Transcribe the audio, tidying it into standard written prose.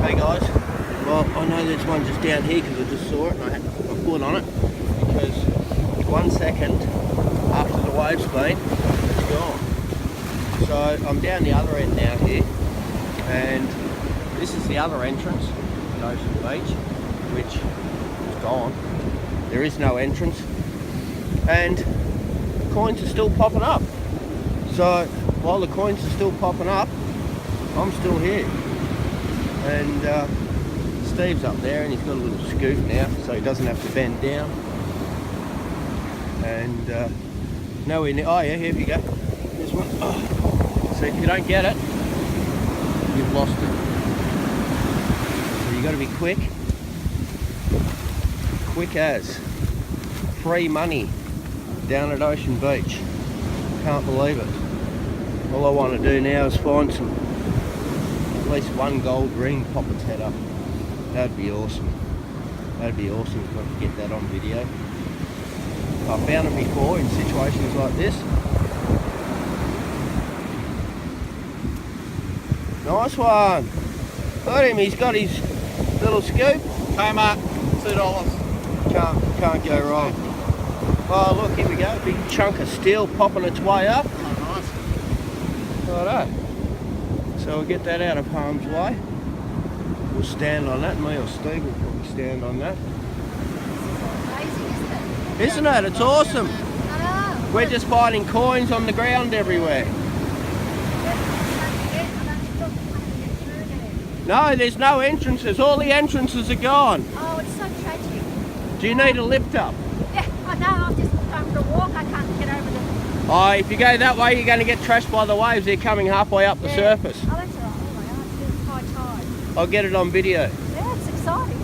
Hey guys, well I know there's one just down here because I just saw it and I had to put my foot on it because 1 second after the wave's been, it's gone. So I'm down the other end now here, and this is the other entrance at Ocean Beach, which is gone. There is no entrance, and coins are still popping up. So while the coins are still popping up, I'm still here. And Steve's up there and he's got a little scoop now so he doesn't have to bend down. And nowhere near, oh yeah, here we go. This one. Oh. So if you don't get it, you've lost it. So you got to be quick. Quick as. Free money down at Ocean Beach. Can't believe it. All I want to do now is find some, at least one gold ring pop its head up. That'd be awesome. That'd be awesome if I could get that on video. I found it before in situations like this. Nice one. Look at him, he's got his little scoop. Kmart, $2. Can't go wrong. Oh look, here we go. Big chunk of steel popping its way up. Oh, nice. Righto. So we'll get that out of harm's way. We'll stand on that. Me or Steve will probably stand on that. Amazing, isn't it? Isn't it? It's awesome. I know. We're just finding coins on the ground everywhere. No, there's no entrances. All the entrances are gone. Oh, it's so tragic. Do you need a lift up? Yeah, I know. I've just gone for a walk. I can't get over the... Oh, if you go that way, you're going to get trashed by the waves. They're coming halfway up the surface. Oh, that's all right. Oh my God, it's high tide. I'll get it on video. Yeah, it's exciting.